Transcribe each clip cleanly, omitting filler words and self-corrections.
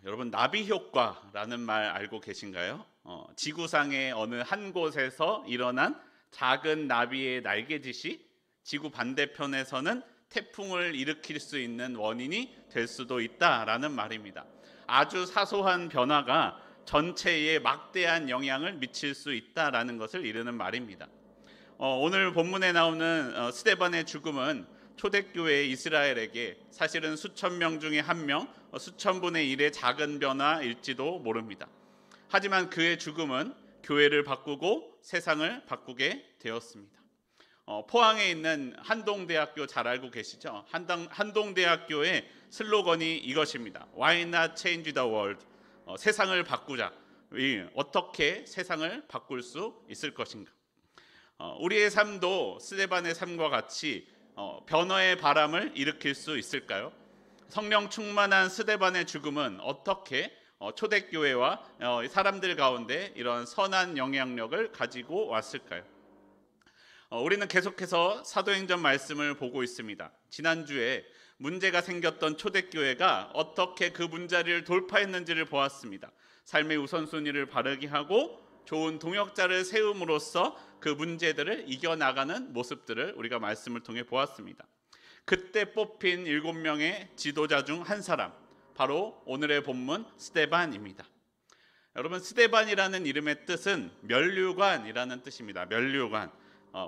여러분 나비 효과라는 말 알고 계신가요? 지구상의 어느 한 곳에서 일어난 작은 나비의 날개짓이 지구 반대편에서는 태풍을 일으킬 수 있는 원인이 될 수도 있다라는 말입니다. 아주 사소한 변화가 전체에 막대한 영향을 미칠 수 있다라는 것을 이르는 말입니다. 오늘 본문에 나오는 스데반의 죽음은 초대교회 이스라엘에게 사실은 수천 명 중에 한 명, 수천 분의 1의 작은 변화일지도 모릅니다. 하지만 그의 죽음은 교회를 바꾸고 세상을 바꾸게 되었습니다. 포항에 있는 한동대학교 잘 알고 계시죠? 한동대학교의 슬로건이 이것입니다. Why not change the world? 세상을 바꾸자. 어떻게 세상을 바꿀 수 있을 것인가? 우리의 삶도 스데반의 삶과 같이 변화의 바람을 일으킬 수 있을까요? 성령 충만한 스데반의 죽음은 어떻게 초대교회와 사람들 가운데 이런 선한 영향력을 가지고 왔을까요? 우리는 계속해서 사도행전 말씀을 보고 있습니다. 지난주에 문제가 생겼던 초대교회가 어떻게 그 문제를 돌파했는지를 보았습니다. 삶의 우선순위를 바르게 하고 좋은 동역자를 세움으로써 그 문제들을 이겨나가는 모습들을 우리가 말씀을 통해 보았습니다. 그때 뽑힌 7명의 지도자 중 한 사람, 바로 오늘의 본문 스데반입니다. 여러분, 스데반이라는 이름의 뜻은 면류관이라는 뜻입니다. 면류관.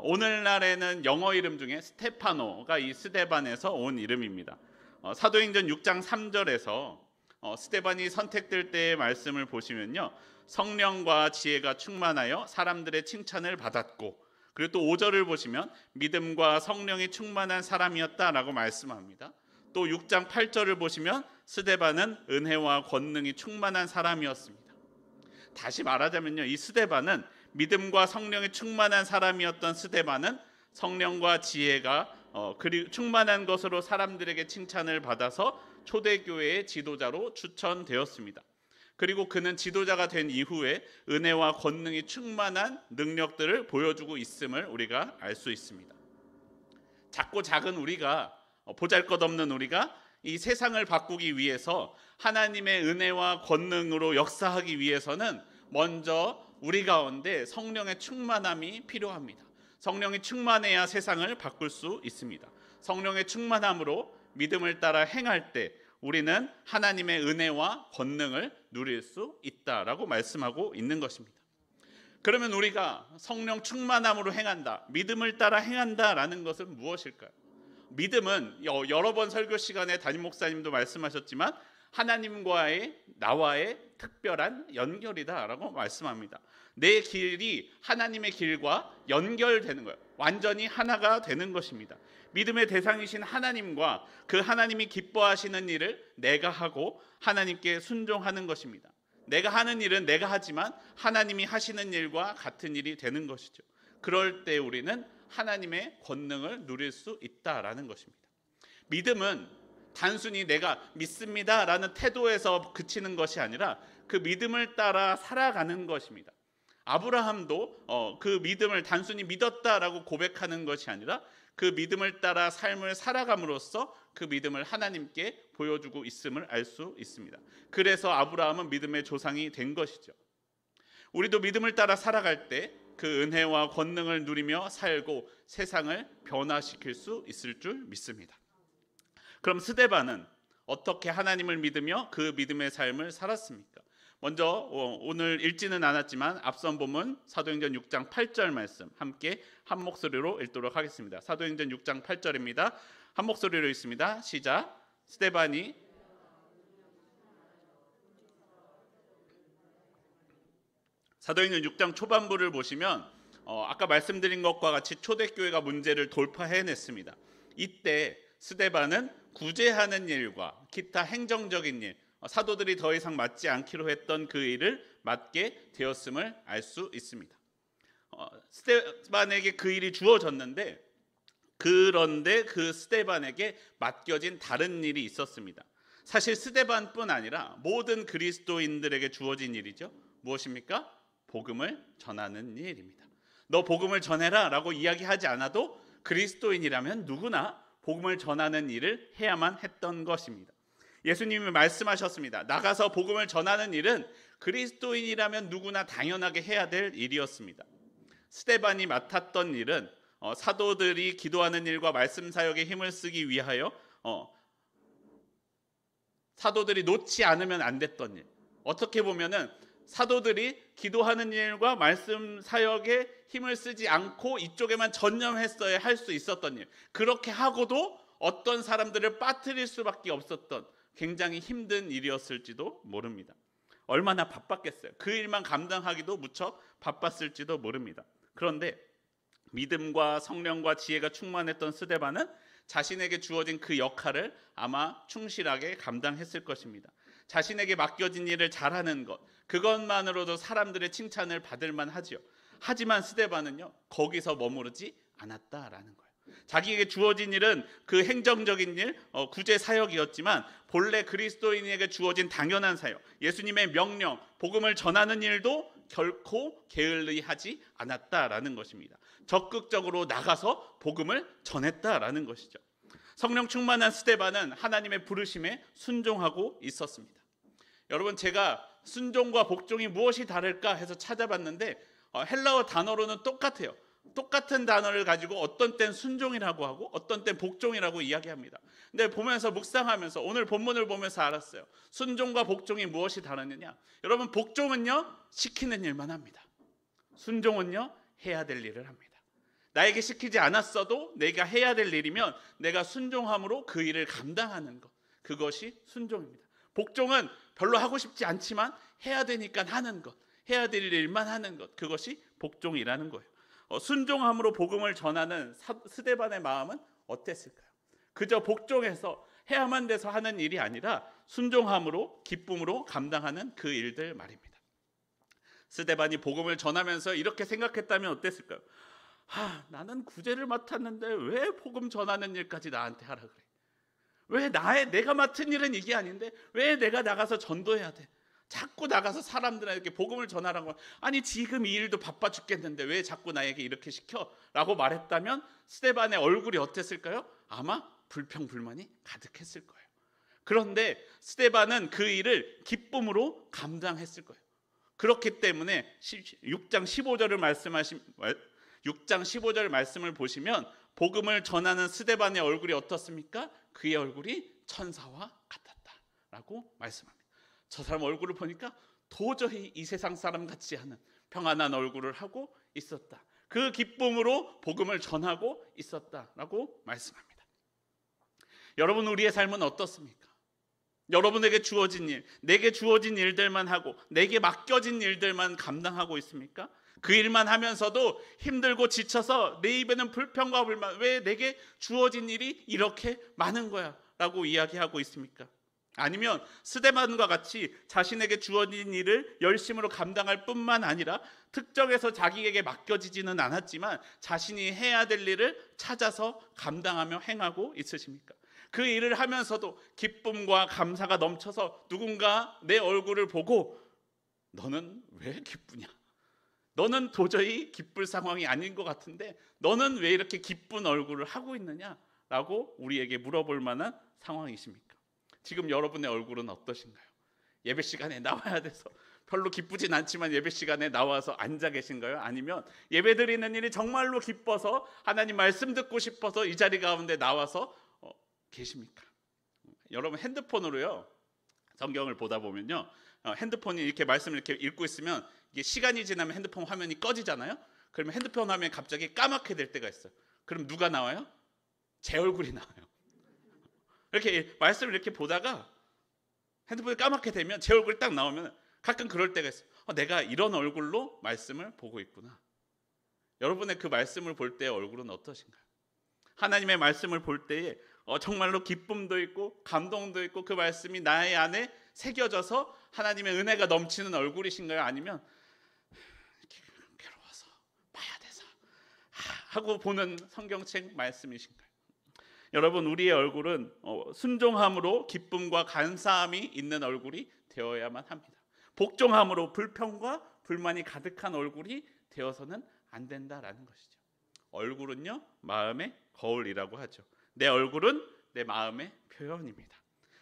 오늘날에는 영어 이름 중에 스테파노가 이 스데반에서 온 이름입니다. 사도행전 6장 3절에서 스데반이 선택될 때의 말씀을 보시면요, 성령과 지혜가 충만하여 사람들의 칭찬을 받았고, 그리고 또 5절을 보시면 믿음과 성령이 충만한 사람이었다라고 말씀합니다. 또 6장 8절을 보시면 스데반은 은혜와 권능이 충만한 사람이었습니다. 다시 말하자면요, 이 스데반은 믿음과 성령이 충만한 사람이었던 스데반은 성령과 지혜가 충만한 것으로 사람들에게 칭찬을 받아서 초대교회의 지도자로 추천되었습니다. 그리고 그는 지도자가 된 이후에 은혜와 권능이 충만한 능력들을 보여주고 있음을 우리가 알 수 있습니다. 작고 작은 우리가, 보잘것없는 우리가 이 세상을 바꾸기 위해서 하나님의 은혜와 권능으로 역사하기 위해서는 먼저 우리 가운데 성령의 충만함이 필요합니다. 성령이 충만해야 세상을 바꿀 수 있습니다. 성령의 충만함으로 믿음을 따라 행할 때 우리는 하나님의 은혜와 권능을 누릴 수 있다라고 말씀하고 있는 것입니다. 그러면 우리가 성령 충만함으로 행한다, 믿음을 따라 행한다라는 것은 무엇일까요? 믿음은 여러 번 설교 시간에 담임 목사님도 말씀하셨지만 하나님과의 나와의 특별한 연결이다라고 말씀합니다. 내 길이 하나님의 길과 연결되는 거예요. 완전히 하나가 되는 것입니다. 믿음의 대상이신 하나님과 그 하나님이 기뻐하시는 일을 내가 하고 하나님께 순종하는 것입니다. 내가 하는 일은 내가 하지만 하나님이 하시는 일과 같은 일이 되는 것이죠. 그럴 때 우리는 하나님의 권능을 누릴 수 있다라는 것입니다. 믿음은 단순히 내가 믿습니다라는 태도에서 그치는 것이 아니라 그 믿음을 따라 살아가는 것입니다. 아브라함도 그 믿음을 단순히 믿었다라고 고백하는 것이 아니라 그 믿음을 따라 삶을 살아감으로써 그 믿음을 하나님께 보여주고 있음을 알 수 있습니다. 그래서 아브라함은 믿음의 조상이 된 것이죠. 우리도 믿음을 따라 살아갈 때 그 은혜와 권능을 누리며 살고 세상을 변화시킬 수 있을 줄 믿습니다. 그럼 스데반은 어떻게 하나님을 믿으며 그 믿음의 삶을 살았습니까? 먼저 오늘 읽지는 않았지만 앞선 본문 사도행전 6장 8절 말씀 함께 한 목소리로 읽도록 하겠습니다. 사도행전 6장 8절입니다. 한 목소리로 읽습니다. 시작. 스데반이 사도행전 6장 초반부를 보시면 아까 말씀드린 것과 같이 초대교회가 문제를 돌파해냈습니다. 이때 스데반은 구제하는 일과 기타 행정적인 일, 사도들이 더 이상 맡지 않기로 했던 그 일을 맡게 되었음을 알 수 있습니다. 스데반에게 그 일이 주어졌는데, 그런데 그 스데반에게 맡겨진 다른 일이 있었습니다. 사실 스데반뿐 아니라 모든 그리스도인들에게 주어진 일이죠. 무엇입니까? 복음을 전하는 일입니다. 너 복음을 전해라 라고 이야기하지 않아도 그리스도인이라면 누구나 복음을 전하는 일을 해야만 했던 것입니다. 예수님이 말씀하셨습니다. 나가서 복음을 전하는 일은 그리스도인이라면 누구나 당연하게 해야 될 일이었습니다. 스데반이 맡았던 일은 사도들이 기도하는 일과 말씀 사역에 힘을 쓰기 위하여 사도들이 놓지 않으면 안 됐던 일. 어떻게 보면은 사도들이 기도하는 일과 말씀 사역에 힘을 쓰지 않고 이쪽에만 전념했어야 할 수 있었던 일. 그렇게 하고도 어떤 사람들을 빠뜨릴 수밖에 없었던 굉장히 힘든 일이었을지도 모릅니다. 얼마나 바빴겠어요. 그 일만 감당하기도 무척 바빴을지도 모릅니다. 그런데 믿음과 성령과 지혜가 충만했던 스데반은 자신에게 주어진 그 역할을 아마 충실하게 감당했을 것입니다. 자신에게 맡겨진 일을 잘하는 것, 그것만으로도 사람들의 칭찬을 받을 만하지요. 하지만 스데반은요, 거기서 머무르지 않았다라는 거예요. 자기에게 주어진 일은 그 행정적인 일, 구제 사역이었지만 본래 그리스도인에게 주어진 당연한 사역, 예수님의 명령, 복음을 전하는 일도 결코 게을리하지 않았다라는 것입니다. 적극적으로 나가서 복음을 전했다라는 것이죠. 성령 충만한 스데반은 하나님의 부르심에 순종하고 있었습니다. 여러분, 제가 순종과 복종이 무엇이 다를까 해서 찾아봤는데 헬라어 단어로는 똑같아요. 똑같은 단어를 가지고 어떤 땐 순종이라고 하고 어떤 땐 복종이라고 이야기합니다. 근데 보면서 묵상하면서 오늘 본문을 보면서 알았어요. 순종과 복종이 무엇이 다르느냐? 여러분, 복종은요 시키는 일만 합니다. 순종은요 해야 될 일을 합니다. 나에게 시키지 않았어도 내가 해야 될 일이면 내가 순종함으로 그 일을 감당하는 것, 그것이 순종입니다. 복종은 별로 하고 싶지 않지만 해야 되니까 하는 것, 해야 될 일만 하는 것, 그것이 복종이라는 거예요. 순종함으로 복음을 전하는 스데반의 마음은 어땠을까요? 그저 복종해서 해야만 돼서 하는 일이 아니라 순종함으로 기쁨으로 감당하는 그 일들 말입니다. 스데반이 복음을 전하면서 이렇게 생각했다면 어땠을까요? 나는 구제를 맡았는데 왜 복음 전하는 일까지 나한테 하라 그래? 왜 내가 맡은 일은 이게 아닌데 왜 내가 나가서 전도해야 돼? 자꾸 나가서 사람들에게 복음을 전하라고. 아니, 지금 이 일도 바빠 죽겠는데 왜 자꾸 나에게 이렇게 시켜? 라고 말했다면 스데반의 얼굴이 어땠을까요? 아마 불평불만이 가득했을 거예요. 그런데 스데반은 그 일을 기쁨으로 감당했을 거예요. 그렇기 때문에 6장 15절 말씀을 보시면 복음을 전하는 스데반의 얼굴이 어떻습니까? 그의 얼굴이 천사와 같았다라고 말씀합니다. 저 사람 얼굴을 보니까 도저히 이 세상 사람 같지 않은 평안한 얼굴을 하고 있었다. 그 기쁨으로 복음을 전하고 있었다라고 말씀합니다. 여러분, 우리의 삶은 어떻습니까? 여러분에게 주어진 일, 내게 주어진 일들만 하고 내게 맡겨진 일들만 감당하고 있습니까? 그 일만 하면서도 힘들고 지쳐서 내 입에는 불평과 불만, 왜 내게 주어진 일이 이렇게 많은 거야? 라고 이야기하고 있습니까? 아니면 스데반과 같이 자신에게 주어진 일을 열심으로 감당할 뿐만 아니라 특정해서 자기에게 맡겨지지는 않았지만 자신이 해야 될 일을 찾아서 감당하며 행하고 있으십니까? 그 일을 하면서도 기쁨과 감사가 넘쳐서 누군가 내 얼굴을 보고 너는 왜 기쁘냐? 너는 도저히 기쁠 상황이 아닌 것 같은데 너는 왜 이렇게 기쁜 얼굴을 하고 있느냐? 라고 우리에게 물어볼 만한 상황이십니까? 지금 여러분의 얼굴은 어떠신가요? 예배 시간에 나와야 돼서 별로 기쁘진 않지만 예배 시간에 나와서 앉아 계신가요? 아니면 예배 드리는 일이 정말로 기뻐서 하나님 말씀 듣고 싶어서 이 자리 가운데 나와서 계십니까? 여러분, 핸드폰으로요 성경을 보다 보면요 핸드폰이 이렇게 말씀을 이렇게 읽고 있으면 이게 시간이 지나면 핸드폰 화면이 꺼지잖아요. 그러면 핸드폰 화면이 갑자기 까맣게 될 때가 있어요. 그럼 누가 나와요? 제 얼굴이 나와요. 이렇게 말씀을 이렇게 보다가 핸드폰이 까맣게 되면 제 얼굴이 딱 나오면 가끔 그럴 때가 있어요. 내가 이런 얼굴로 말씀을 보고 있구나. 여러분의 그 말씀을 볼 때의 얼굴은 어떠신가요? 하나님의 말씀을 볼 때에 정말로 기쁨도 있고 감동도 있고 그 말씀이 나의 안에 새겨져서 하나님의 은혜가 넘치는 얼굴이신가요? 아니면 이렇게 괴로워서 봐야 돼서 하고 보는 성경책 말씀이신가요? 여러분, 우리의 얼굴은 순종함으로 기쁨과 감사함이 있는 얼굴이 되어야만 합니다. 복종함으로 불평과 불만이 가득한 얼굴이 되어서는 안 된다라는 것이죠. 얼굴은요 마음의 거울이라고 하죠. 내 얼굴은 내 마음의 표현입니다.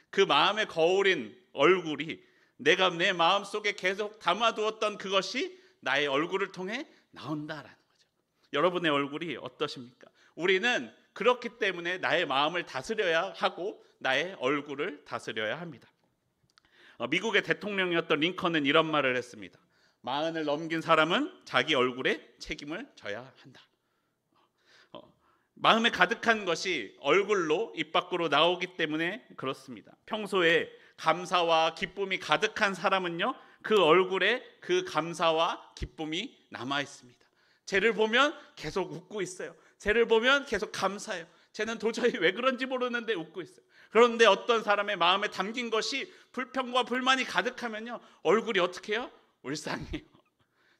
그 마음의 거울인 얼굴이 내가 내 마음속에 계속 담아두었던 그것이 나의 얼굴을 통해 나온다라는 거죠. 여러분의 얼굴이 어떠십니까? 우리는 그렇기 때문에 나의 마음을 다스려야 하고 나의 얼굴을 다스려야 합니다. 미국의 대통령이었던 링컨은 이런 말을 했습니다. 40을 넘긴 사람은 자기 얼굴에 책임을 져야 한다. 마음에 가득한 것이 얼굴로 입 밖으로 나오기 때문에 그렇습니다. 평소에 감사와 기쁨이 가득한 사람은요, 그 얼굴에 그 감사와 기쁨이 남아 있습니다. 쟤를 보면 계속 웃고 있어요. 쟤를 보면 계속 감사해요. 쟤는 도저히 왜 그런지 모르는데 웃고 있어요. 그런데 어떤 사람의 마음에 담긴 것이 불평과 불만이 가득하면요, 얼굴이 어떻게 해요? 울상해요.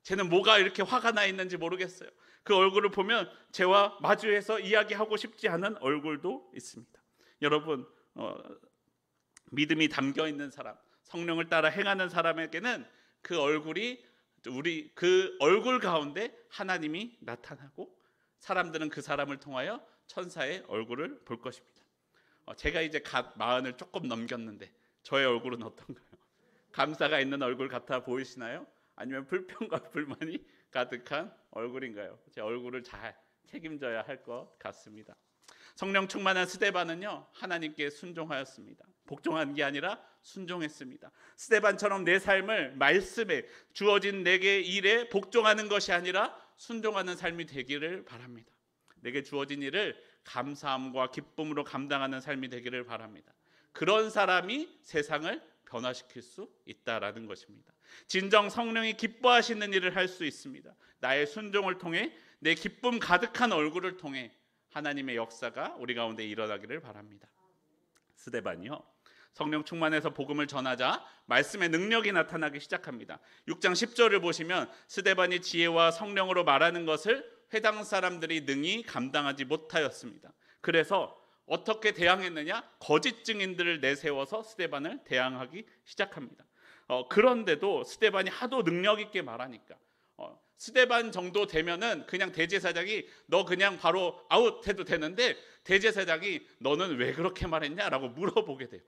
쟤는 뭐가 이렇게 화가 나 있는지 모르겠어요. 그 얼굴을 보면 쟤와 마주해서 이야기하고 싶지 않은 얼굴도 있습니다. 여러분, 믿음이 담겨 있는 사람, 성령을 따라 행하는 사람에게는 그 얼굴이 그 얼굴 가운데 하나님이 나타나고 사람들은 그 사람을 통하여 천사의 얼굴을 볼 것입니다. 제가 이제 갓 40을 조금 넘겼는데 저의 얼굴은 어떤가요? 감사가 있는 얼굴 같아 보이시나요? 아니면 불평과 불만이 가득한 얼굴인가요? 제 얼굴을 잘 책임져야 할 것 같습니다. 성령 충만한 스데반은요, 하나님께 순종하였습니다. 복종한 게 아니라 순종했습니다. 스데반처럼 내 삶을 말씀에 주어진 내게 일에 복종하는 것이 아니라 순종하는 삶이 되기를 바랍니다. 내게 주어진 일을 감사함과 기쁨으로 감당하는 삶이 되기를 바랍니다. 그런 사람이 세상을 변화시킬 수 있다라는 것입니다. 진정 성령이 기뻐하시는 일을 할 수 있습니다. 나의 순종을 통해 내 기쁨 가득한 얼굴을 통해 하나님의 역사가 우리 가운데 일어나기를 바랍니다. 스데반이요, 성령 충만해서 복음을 전하자 말씀의 능력이 나타나기 시작합니다. 6장 10절을 보시면 스데반이 지혜와 성령으로 말하는 것을 회당 사람들이 능히 감당하지 못하였습니다. 그래서 어떻게 대항했느냐? 거짓 증인들을 내세워서 스데반을 대항하기 시작합니다. 그런데도 스데반이 하도 능력 있게 말하니까 스데반 정도 되면은 그냥 대제사장이 너 그냥 바로 아웃해도 되는데, 대제사장이 너는 왜 그렇게 말했냐라고 물어보게 돼요.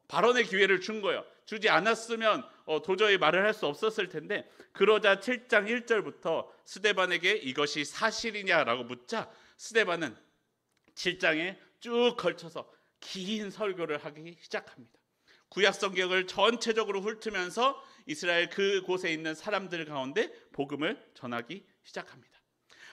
발언의 기회를 준 거예요. 주지 않았으면 도저히 말을 할 수 없었을 텐데, 그러자 7장 1절부터 스데반에게 이것이 사실이냐라고 묻자 스데반은 7장에 쭉 걸쳐서 긴 설교를 하기 시작합니다. 구약 성경을 전체적으로 훑으면서 이스라엘 그곳에 있는 사람들 가운데 복음을 전하기 시작합니다.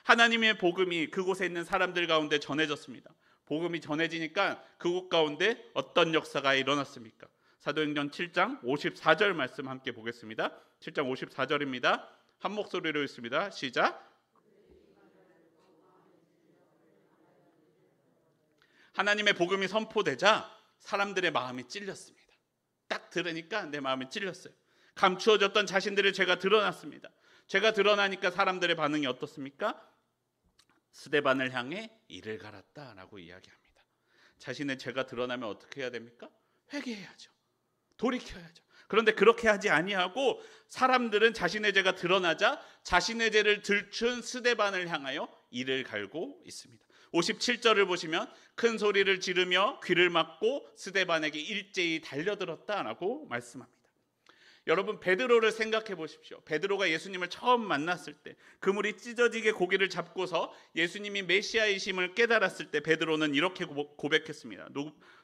하나님의 복음이 그곳에 있는 사람들 가운데 전해졌습니다. 복음이 전해지니까 그곳 가운데 어떤 역사가 일어났습니까? 사도행전 7장 54절 말씀 함께 보겠습니다. 7장 54절입니다. 한 목소리로 읽습니다. 시작. 하나님의 복음이 선포되자 사람들의 마음이 찔렸습니다. 딱 들으니까 내 마음이 찔렸어요. 감추어졌던 자신들의 죄가 드러났습니다. 죄가 드러나니까 사람들의 반응이 어떻습니까? 스데반을 향해 이를 갈았다라고 이야기합니다. 자신의 죄가 드러나면 어떻게 해야 됩니까? 회개해야죠. 돌이켜야죠. 그런데 그렇게 하지 아니하고 사람들은 자신의 죄가 드러나자 자신의 죄를 들춘 스데반을 향하여 이를 갈고 있습니다. 57절을 보시면 큰 소리를 지르며 귀를 막고 스데반에게 일제히 달려들었다라고 말씀합니다. 여러분, 베드로를 생각해 보십시오. 베드로가 예수님을 처음 만났을 때 그물이 찢어지게 고기를 잡고서 예수님이 메시아이심을 깨달았을 때 베드로는 이렇게 고백했습니다.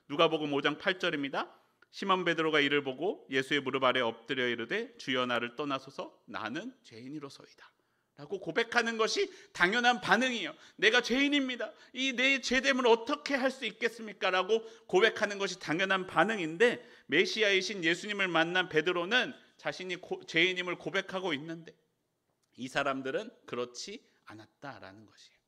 누가복음 5장 8절입니다. 시몬 베드로가 이를 보고 예수의 무릎 아래 엎드려 이르되 주여 나를 떠나소서 나는 죄인이로소이다 라고 고백하는 것이 당연한 반응이에요. 내가 죄인입니다. 이 내 죄됨을 어떻게 할 수 있겠습니까? 라고 고백하는 것이 당연한 반응인데, 메시아이신 예수님을 만난 베드로는 자신이 죄인임을 고백하고 있는데 이 사람들은 그렇지 않았다라는 것이에요.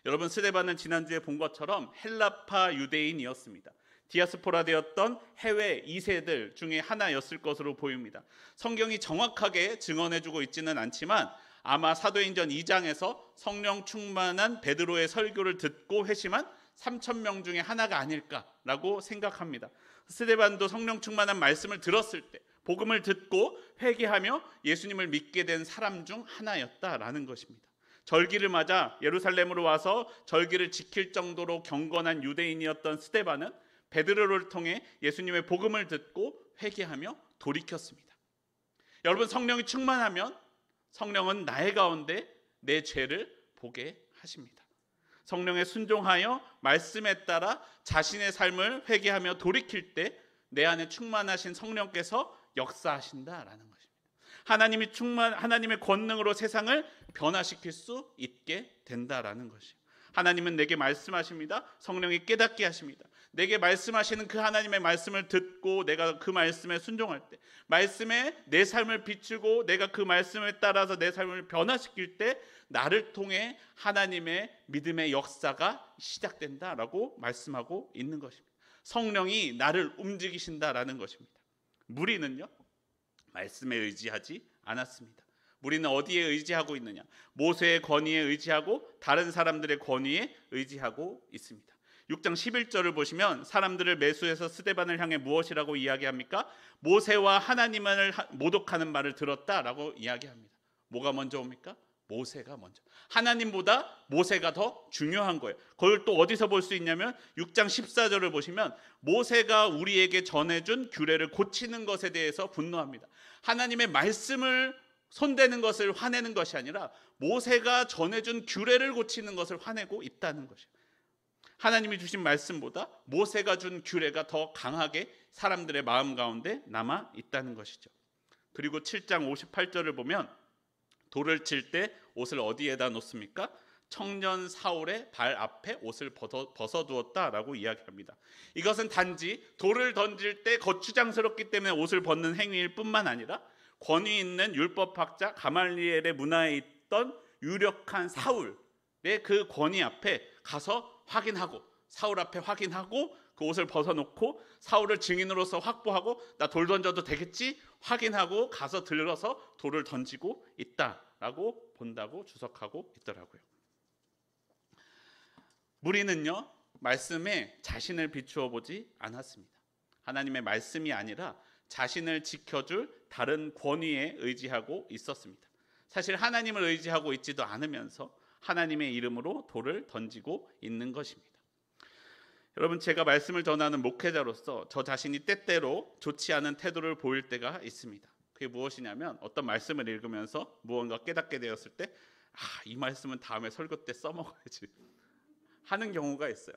여러분, 스데반은 지난주에 본 것처럼 헬라파 유대인이었습니다. 디아스포라 되었던 해외 2세들 중에 하나였을 것으로 보입니다. 성경이 정확하게 증언해주고 있지는 않지만 아마 사도행전 2장에서 성령 충만한 베드로의 설교를 듣고 회심한 3,000명 중에 하나가 아닐까라고 생각합니다. 스데반도 성령 충만한 말씀을 들었을 때 복음을 듣고 회개하며 예수님을 믿게 된 사람 중 하나였다라는 것입니다. 절기를 맞아 예루살렘으로 와서 절기를 지킬 정도로 경건한 유대인이었던 스데반은 베드로를 통해 예수님의 복음을 듣고 회개하며 돌이켰습니다. 여러분, 성령이 충만하면 성령은 나의 가운데 내 죄를 보게 하십니다. 성령에 순종하여 말씀에 따라 자신의 삶을 회개하며 돌이킬 때 내 안에 충만하신 성령께서 역사하신다라는 것입니다. 하나님의 권능으로 세상을 변화시킬 수 있게 된다라는 것이에요. 하나님은 내게 말씀하십니다. 성령이 깨닫게 하십니다. 내게 말씀하시는 그 하나님의 말씀을 듣고 내가 그 말씀에 순종할 때, 말씀에 내 삶을 비추고 내가 그 말씀에 따라서 내 삶을 변화시킬 때 나를 통해 하나님의 믿음의 역사가 시작된다라고 말씀하고 있는 것입니다. 성령이 나를 움직이신다라는 것입니다. 무리는요, 말씀에 의지하지 않았습니다. 우리는 어디에 의지하고 있느냐? 모세의 권위에 의지하고 다른 사람들의 권위에 의지하고 있습니다. 6장 11절을 보시면 사람들을 매수해서 스데반을 향해 무엇이라고 이야기합니까? 모세와 하나님을 모독하는 말을 들었다라고 이야기합니다. 뭐가 먼저 옵니까? 모세가 먼저. 하나님보다 모세가 더 중요한 거예요. 그걸 또 어디서 볼 수 있냐면 6장 14절을 보시면 모세가 우리에게 전해준 규례를 고치는 것에 대해서 분노합니다. 하나님의 말씀을 손대는 것을 화내는 것이 아니라 모세가 전해준 규례를 고치는 것을 화내고 있다는 것이에요. 하나님이 주신 말씀보다 모세가 준 규례가 더 강하게 사람들의 마음 가운데 남아 있다는 것이죠. 그리고 7장 58절을 보면 돌을 칠 때 옷을 어디에다 놓습니까? 청년 사울의 발 앞에 옷을 벗어두었다라고 이야기합니다. 이것은 단지 돌을 던질 때 거추장스럽기 때문에 옷을 벗는 행위일 뿐만 아니라 권위 있는 율법학자 가말리엘의 문화에 있던 유력한 사울의 그 권위 앞에 가서 확인하고, 사울 앞에 확인하고 그 옷을 벗어놓고 사울을 증인으로서 확보하고 나 돌 던져도 되겠지 확인하고 가서 들어서 돌을 던지고 있다라고 본다고 주석하고 있더라고요. 무리는요, 말씀에 자신을 비추어 보지 않았습니다. 하나님의 말씀이 아니라 자신을 지켜줄 다른 권위에 의지하고 있었습니다. 사실 하나님을 의지하고 있지도 않으면서 하나님의 이름으로 돌을 던지고 있는 것입니다. 여러분, 제가 말씀을 전하는 목회자로서 저 자신이 때때로 좋지 않은 태도를 보일 때가 있습니다. 그게 무엇이냐면 어떤 말씀을 읽으면서 무언가 깨닫게 되었을 때 이 말씀은 다음에 설교 때 써먹어야지 하는 경우가 있어요.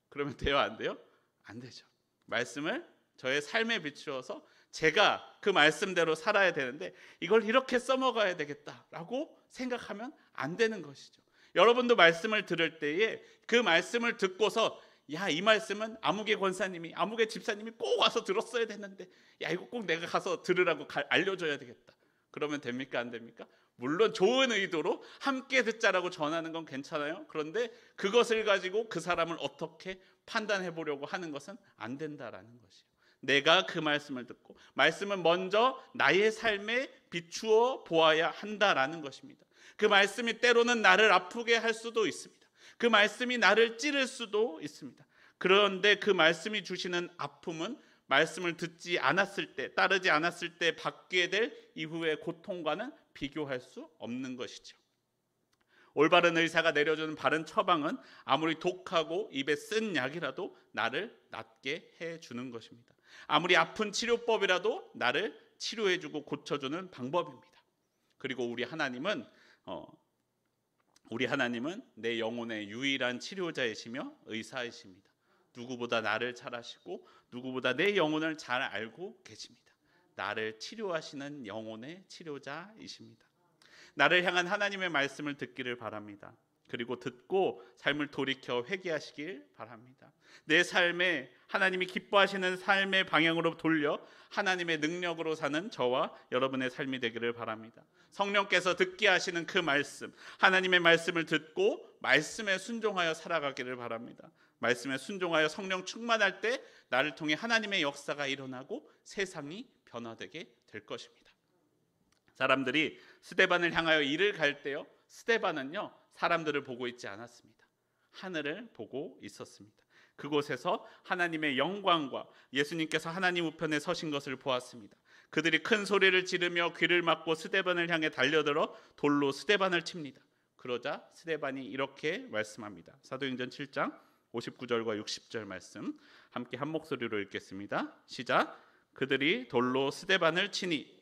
그러면 돼요, 안 돼요? 안 되죠. 말씀을 저의 삶에 비추어서 제가 그 말씀대로 살아야 되는데 이걸 이렇게 써먹어야 되겠다라고 생각하면 안 되는 것이죠. 여러분도 말씀을 들을 때에 그 말씀을 듣고서 이 말씀은 아무개 권사님이, 아무개 집사님이 꼭 와서 들었어야 됐는데 이거 꼭 내가 가서 들으라고 알려줘야 되겠다. 그러면 됩니까, 안 됩니까? 물론 좋은 의도로 함께 듣자라고 전하는 건 괜찮아요. 그런데 그것을 가지고 그 사람을 어떻게 판단해 보려고 하는 것은 안 된다라는 것이에요. 내가 그 말씀을 듣고 말씀을 먼저 나의 삶에 비추어 보아야 한다라는 것입니다. 그 말씀이 때로는 나를 아프게 할 수도 있습니다. 그 말씀이 나를 찌를 수도 있습니다. 그런데 그 말씀이 주시는 아픔은 말씀을 듣지 않았을 때, 따르지 않았을 때 받게 될 이후의 고통과는 비교할 수 없는 것이죠. 올바른 의사가 내려주는 바른 처방은 아무리 독하고 입에 쓴 약이라도 나를 낫게 해주는 것입니다. 아무리 아픈 치료법이라도 나를 치료해주고 고쳐주는 방법입니다. 그리고 우리 하나님은 내 영혼의 유일한 치료자이시며 의사이십니다. 누구보다 나를 잘 아시고 누구보다 내 영혼을 잘 알고 계십니다. 나를 치료하시는 영혼의 치료자이십니다. 나를 향한 하나님의 말씀을 듣기를 바랍니다. 그리고 듣고 삶을 돌이켜 회개하시길 바랍니다. 내 삶에 하나님이 기뻐하시는 삶의 방향으로 돌려 하나님의 능력으로 사는 저와 여러분의 삶이 되기를 바랍니다. 성령께서 듣게 하시는 그 말씀, 하나님의 말씀을 듣고 말씀에 순종하여 살아가기를 바랍니다. 말씀에 순종하여 성령 충만할 때 나를 통해 하나님의 역사가 일어나고 세상이 변화되게 될 것입니다. 사람들이 스데반을 향하여 일을 갈 때요, 스데반은요 사람들을 보고 있지 않았습니다. 하늘을 보고 있었습니다. 그곳에서 하나님의 영광과 예수님께서 하나님 우편에 서신 것을 보았습니다. 그들이 큰 소리를 지르며 귀를 막고 스데반을 향해 달려들어 돌로 스데반을 칩니다. 그러자 스데반이 이렇게 말씀합니다. 사도행전 7장 59절과 60절 말씀 함께 한 목소리로 읽겠습니다. 시작. 그들이 돌로 스데반을 치니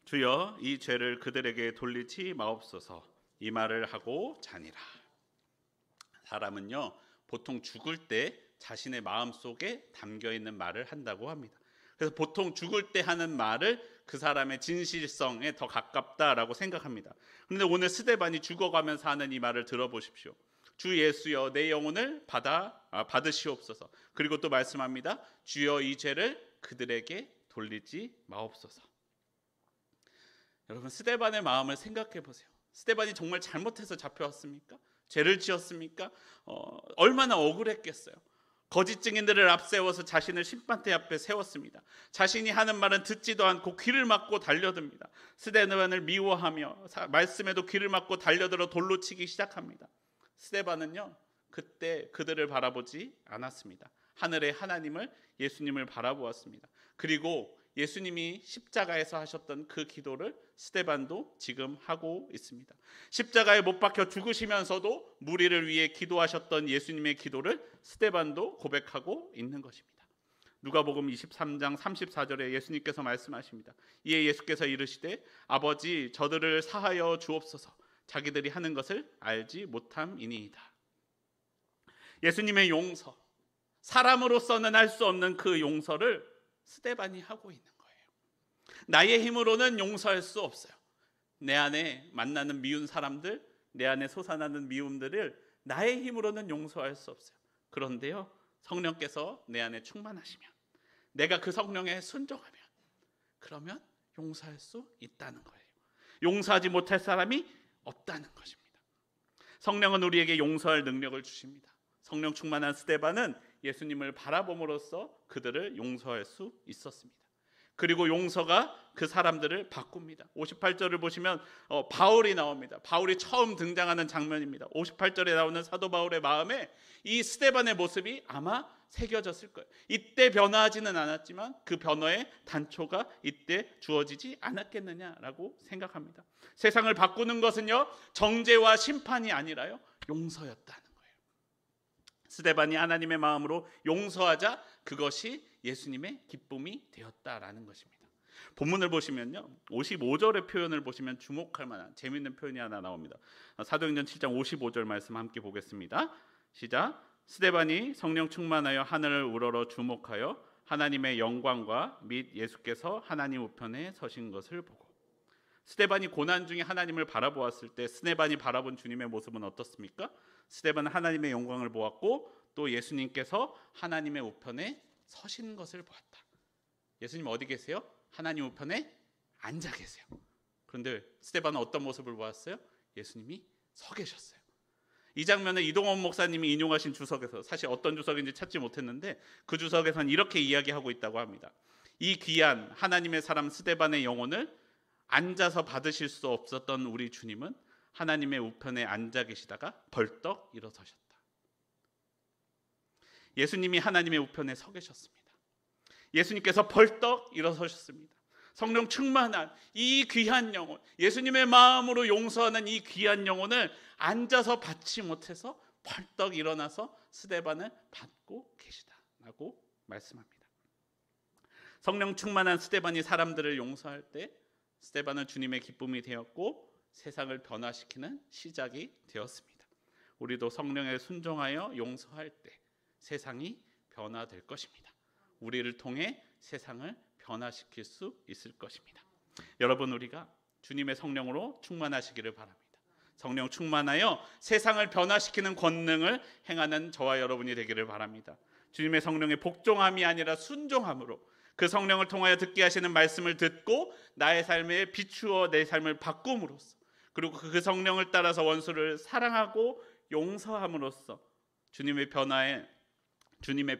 주여 이 죄를 그들에게 돌리지 마옵소서. 이 말을 하고 자니라. 사람은요 보통 죽을 때 자신의 마음속에 담겨 있는 말을 한다고 합니다. 그래서 보통 죽을 때 하는 말을 그 사람의 진실성에 더 가깝다라고 생각합니다. 그런데 오늘 스데반이 죽어가면서 하는 이 말을 들어보십시오. 주 예수여 내 영혼을 받으시옵소서. 그리고 또 말씀합니다. 주여 이 죄를 그들에게 돌리지 마옵소서. 여러분 스데반의 마음을 생각해 보세요. 스데반이 정말 잘못해서 잡혀왔습니까? 죄를 지었습니까? 얼마나 억울했겠어요. 거짓 증인들을 앞세워서 자신을 심판대 앞에 세웠습니다. 자신이 하는 말은 듣지도 않고 귀를 막고 달려듭니다. 스데반을 미워하며 말씀에도 귀를 막고 달려들어 돌로 치기 시작합니다. 스데반은요 그때 그들을 바라보지 않았습니다. 하늘의 하나님을, 예수님을 바라보았습니다. 그리고 예수님이 십자가에서 하셨던 그 기도를 스데반도 지금 하고 있습니다. 십자가에 못 박혀 죽으시면서도 무리를 위해 기도하셨던 예수님의 기도를 스데반도 고백하고 있는 것입니다. 누가복음 23장 34절에 예수님께서 말씀하십니다. 이에 예수께서 이르시되 아버지 저들을 사하여 주옵소서. 자기들이 하는 것을 알지 못함이니이다. 예수님의 용서, 사람으로서는 할 수 없는 그 용서를 스데반이 하고 있는 거예요. 나의 힘으로는 용서할 수 없어요. 내 안에 만나는 미운 사람들, 내 안에 솟아나는 미움들을 나의 힘으로는 용서할 수 없어요. 그런데요 성령께서 내 안에 충만하시면, 내가 그 성령에 순종하면, 그러면 용서할 수 있다는 거예요. 용서하지 못할 사람이 없다는 것입니다. 성령은 우리에게 용서할 능력을 주십니다. 성령 충만한 스데반은 예수님을 바라봄으로써 그들을 용서할 수 있었습니다. 그리고 용서가 그 사람들을 바꿉니다. 58절을 보시면 바울이 나옵니다. 바울이 처음 등장하는 장면입니다. 58절에 나오는 사도 바울의 마음에 이 스데반의 모습이 아마 새겨졌을 거예요. 이때 변화하지는 않았지만 그 변화의 단초가 이때 주어지지 않았겠느냐라고 생각합니다. 세상을 바꾸는 것은요 정죄와 심판이 아니라요 용서였다는 거예요. 스데반이 하나님의 마음으로 용서하자 그것이 예수님의 기쁨이 되었다라는 것입니다. 본문을 보시면요 55절의 표현을 보시면 주목할 만한 재미있는 표현이 하나 나옵니다. 사도행전 7장 55절 말씀 함께 보겠습니다. 시작. 스데반이 성령 충만하여 하늘을 우러러 주목하여 하나님의 영광과 및 예수께서 하나님 우편에 서신 것을 보고. 스데반이 고난 중에 하나님을 바라보았을 때 스데반이 바라본 주님의 모습은 어떻습니까? 스데반은 하나님의 영광을 보았고 또 예수님께서 하나님의 우편에 서신 것을 보았다. 예수님 어디 계세요? 하나님 우편에 앉아 계세요. 그런데 스데반은 어떤 모습을 보았어요? 예수님이 서 계셨어요. 이 장면을 이동원 목사님이 인용하신 주석에서, 사실 어떤 주석인지 찾지 못했는데 그 주석에서는 이렇게 이야기하고 있다고 합니다. 이 귀한 하나님의 사람 스데반의 영혼을 앉아서 받으실 수 없었던 우리 주님은 하나님의 우편에 앉아 계시다가 벌떡 일어서셨다. 예수님이 하나님의 우편에 서 계셨습니다. 예수님께서 벌떡 일어서셨습니다. 성령 충만한 이 귀한 영혼, 예수님의 마음으로 용서하는 이 귀한 영혼을 앉아서 받지 못해서 벌떡 일어나서 스데반을 받고 계시다라고 말씀합니다. 성령 충만한 스데반이 사람들을 용서할 때 스데반은 주님의 기쁨이 되었고 세상을 변화시키는 시작이 되었습니다. 우리도 성령에 순종하여 용서할 때 세상이 변화될 것입니다. 우리를 통해 세상을 변화시킬 수 있을 것입니다. 여러분, 우리가 주님의 성령으로 충만하시기를 바랍니다. 성령 충만하여 세상을 변화시키는 권능을 행하는 저와 여러분이 되기를 바랍니다. 주님의 성령의 복종함이 아니라 순종함으로 그 성령을 통하여 듣게 하시는 말씀을 듣고 나의 삶에 비추어 내 삶을 바꿈으로써, 그리고 그 성령을 따라서 원수를 사랑하고 용서함으로써 주님의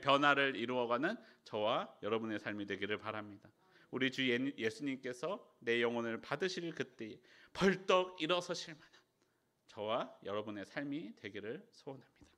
변화를 이루어가는 저와 여러분의 삶이 되기를 바랍니다. 우리 주 예수님께서 내 영혼을 받으실 그때에 벌떡 일어서실 만한 저와 여러분의 삶이 되기를 소원합니다.